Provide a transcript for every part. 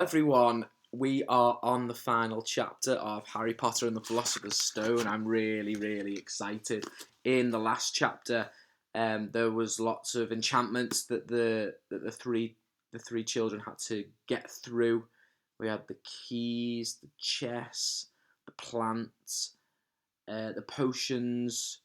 Everyone, we are on the final chapter of Harry Potter and the Philosopher's Stone. I'm really excited. In the last chapter, there was lots of enchantments that the three children had to get through. We had the keys, the chess, the plants, the potions.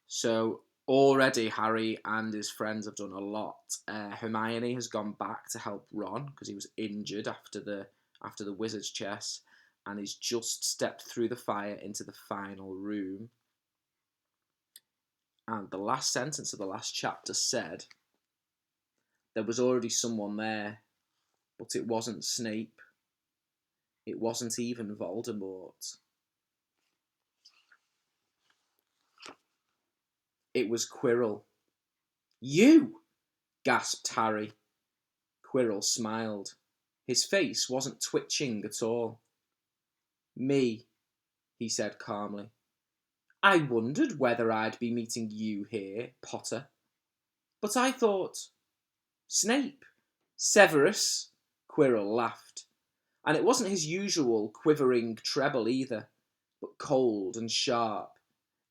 So already Harry and his friends have done a lot. Hermione has gone back to help Ron because he was injured after the wizard's chess, and he's just stepped through the fire into the final room. And the last sentence of the last chapter said, "There was already someone there, but it wasn't Snape. It wasn't even Voldemort. It was Quirrell." "You!" gasped Harry. Quirrell smiled. His face wasn't twitching at all. "Me," he said calmly. "I wondered whether I'd be meeting you here, Potter. But I thought... Snape. Severus." Quirrell laughed. And it wasn't his usual quivering treble either, but cold and sharp.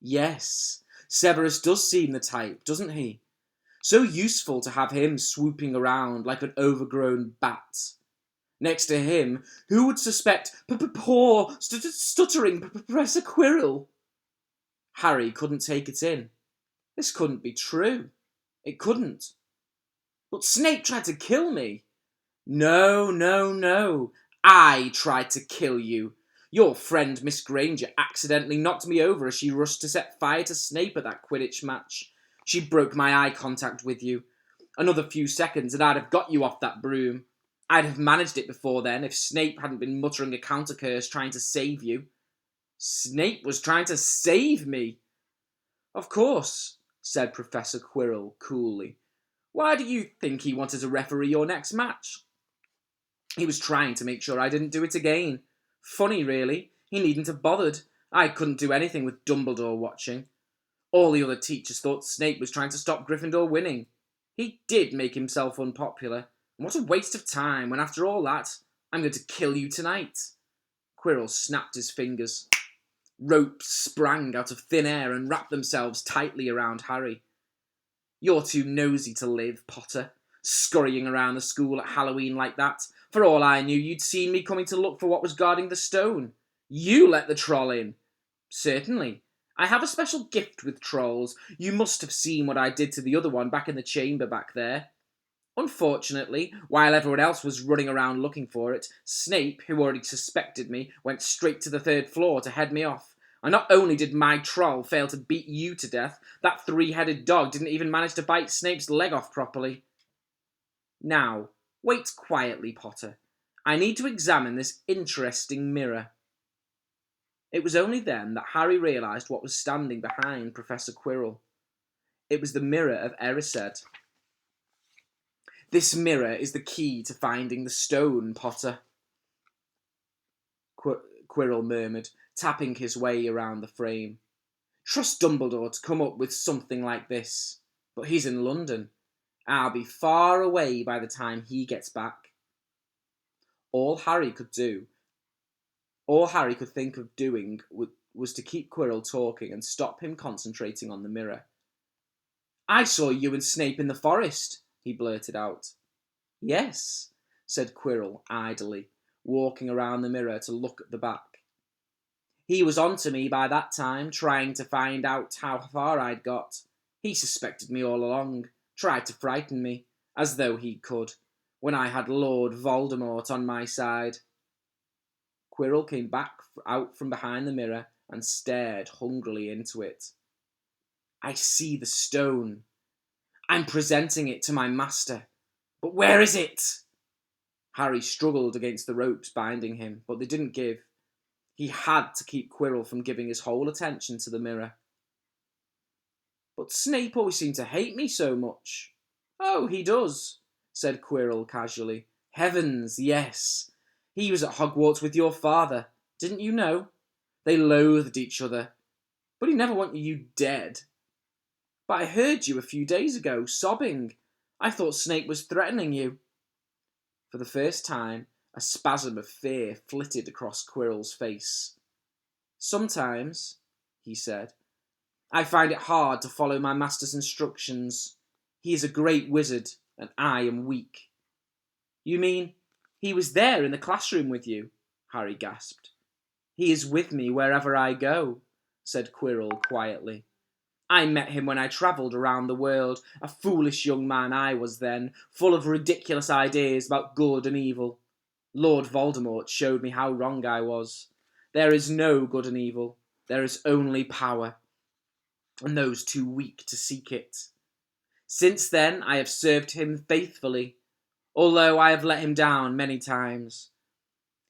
"Yes, Severus does seem the type, doesn't he? So useful to have him swooping around like an overgrown bat. Next to him, who would suspect poor stuttering Professor Quirrell?" Harry couldn't take it in. This couldn't be true. It couldn't. "But Snape tried to kill me." No. I tried to kill you. Your friend Miss Granger accidentally knocked me over as she rushed to set fire to Snape at that Quidditch match. She broke my eye contact with you. Another few seconds and I'd have got you off that broom. I'd have managed it before then if Snape hadn't been muttering a counter curse trying to save you." "Snape was trying to save me?" "Of course," said Professor Quirrell coolly. "Why do you think he wanted to referee your next match?" "He was trying to make sure I didn't do it again. Funny, really. He needn't have bothered. I couldn't do anything with Dumbledore watching. All the other teachers thought Snape was trying to stop Gryffindor winning. He did make himself unpopular. And what a waste of time when after all that, I'm going to kill you tonight." Quirrell snapped his fingers. Ropes sprang out of thin air and wrapped themselves tightly around Harry. "You're too nosy to live, Potter, scurrying around the school at Halloween like that. For all I knew, you'd seen me coming to look for what was guarding the stone. You let the troll in." "Certainly. I have a special gift with trolls. You must have seen what I did to the other one back in the chamber back there. Unfortunately, while everyone else was running around looking for it, Snape, who already suspected me, went straight to the third floor to head me off. And not only did my troll fail to beat you to death, that three-headed dog didn't even manage to bite Snape's leg off properly. Now, wait quietly, Potter. I need to examine this interesting mirror." It was only then that Harry realised what was standing behind Professor Quirrell. It was the mirror of Erised. "This mirror is the key to finding the stone, Potter," Quirrell murmured, tapping his way around the frame. "Trust Dumbledore to come up with something like this. But he's in London. I'll be far away by the time he gets back." All Harry could think of doing was to keep Quirrell talking and stop him concentrating on the mirror. "I saw you and Snape in the forest," he blurted out. "Yes," said Quirrell idly, walking around the mirror to look at the back. "He was on to me by that time, trying to find out how far I'd got. He suspected me all along, tried to frighten me, as though he could, when I had Lord Voldemort on my side." Quirrell came back out from behind the mirror and stared hungrily into it. "I see the stone. I'm presenting it to my master. But where is it?" Harry struggled against the ropes binding him, but they didn't give. He had to keep Quirrell from giving his whole attention to the mirror. "But Snape always seemed to hate me so much." "Oh, he does," said Quirrell casually. "Heavens, yes. He was at Hogwarts with your father. Didn't you know? They loathed each other. But he never wanted you dead. But I heard you a few days ago, sobbing. I thought Snape was threatening you." For the first time, A spasm of fear flitted across Quirrell's face. "Sometimes," he said, "I find it hard to follow my master's instructions. He is a great wizard, and I am weak." "You mean he was there in the classroom with you?" Harry gasped. "He is with me wherever I go," said Quirrell quietly. "I met him when I travelled around the world. A foolish young man I was then, full of ridiculous ideas about good and evil. Lord Voldemort showed me how wrong I was. There is no good and evil. There is only power, and those too weak to seek it. Since then I have served him faithfully, although I have let him down many times.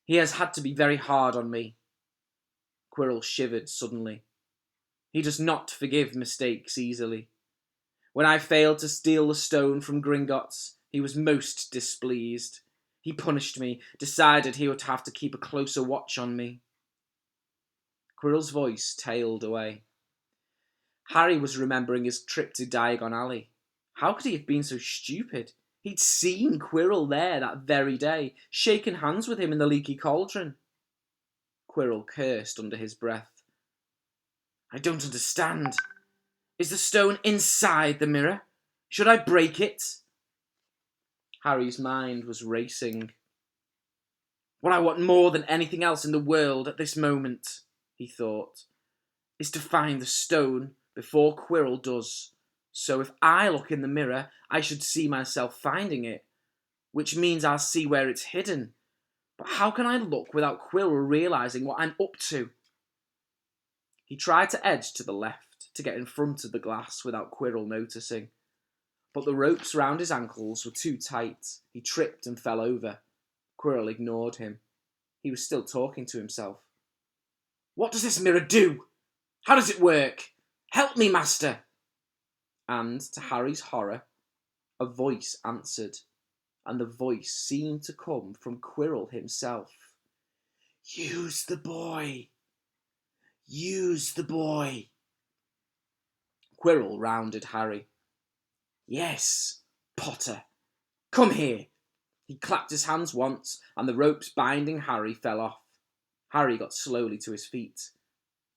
He has had to be very hard on me." Quirrell shivered suddenly. He does not forgive mistakes easily. When I failed to steal the stone from Gringotts, he was most displeased. He punished me, decided he would have to keep a closer watch on me. Quirrell's voice tailed away. Harry was remembering his trip to Diagon Alley. How could he have been so stupid? He'd seen Quirrell there that very day, shaken hands with him in the Leaky Cauldron. Quirrell cursed under his breath. "I don't understand. Is the stone inside the mirror? Should I break it?" Harry's mind was racing. "What I want more than anything else in the world at this moment," he thought, "is to find the stone before Quirrell does. So if I look in the mirror, I should see myself finding it, which means I'll see where it's hidden. But how can I look without Quirrell realising what I'm up to?" He tried to edge to the left, to get in front of the glass without Quirrell noticing. But the ropes round his ankles were too tight. He tripped and fell over. Quirrell ignored him. He was still talking to himself. "What does this mirror do? How does it work? Help me, master!" And, to Harry's horror, a voice answered, and the voice seemed to come from Quirrell himself. "Use the boy! Use the boy!" Quirrell rounded Harry. "Yes, Potter. Come here." He clapped his hands once, and the ropes binding Harry fell off. Harry got slowly to his feet.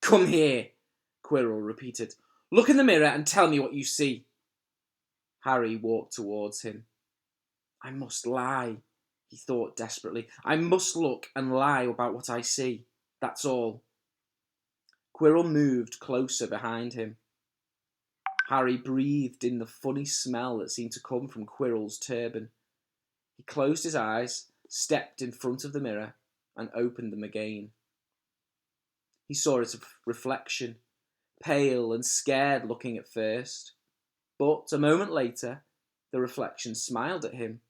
"Come here," Quirrell repeated. "Look in the mirror and tell me what you see." Harry walked towards him. "I must lie," he thought desperately. "I must look and lie about what I see. That's all." Quirrell moved closer behind him. Harry breathed in the funny smell that seemed to come from Quirrell's turban. He closed his eyes, stepped in front of the mirror, and opened them again. He saw its reflection, pale and scared looking at first, but a moment later, the reflection smiled at him.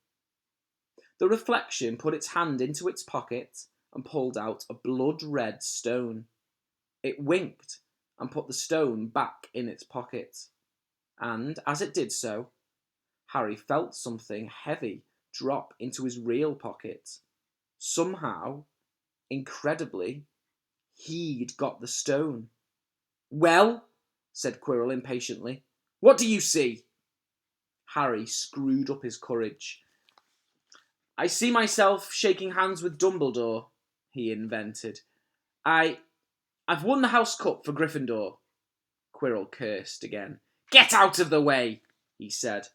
The reflection put its hand into its pocket and pulled out a blood-red stone. It winked and put the stone back in its pocket. And as it did so, Harry felt something heavy drop into his real pocket. Somehow, incredibly, he'd got the stone. "Well," said Quirrell impatiently, "what do you see?" Harry screwed up his courage. "I see myself shaking hands with Dumbledore," he invented. I've won the House Cup for Gryffindor." Quirrell cursed again. "Get out of the way," he said.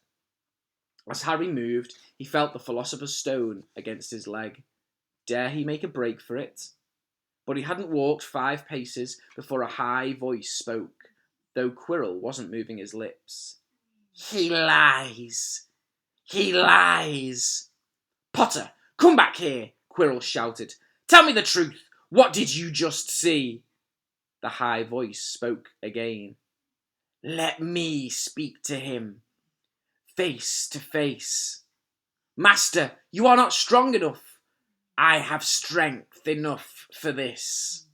As Harry moved, he felt the Philosopher's Stone against his leg. Dare he make a break for it? But he hadn't walked 5 paces before a high voice spoke, though Quirrell wasn't moving his lips. "He lies! He lies! Potter, come back here!" Quirrell shouted. "Tell me the truth! What did you just see?" The high voice spoke again. "Let me speak to him, face to face. Master, you are not strong enough. I have strength enough for this."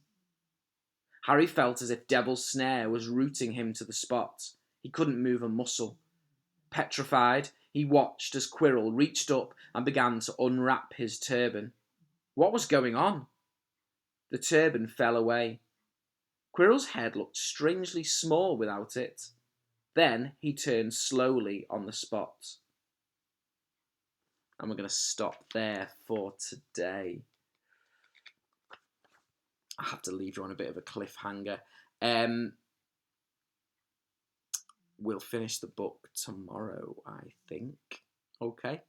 Harry felt as if Devil's Snare was rooting him to the spot. He couldn't move a muscle. Petrified, he watched as Quirrell reached up and began to unwrap his turban. What was going on? The turban fell away. Quirrell's head looked strangely small without it. Then he turned slowly on the spot. And we're going to stop there for today. I have to leave you on a bit of a cliffhanger. We'll finish the book tomorrow, I think. Okay.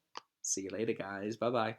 See you later, guys. Bye-bye.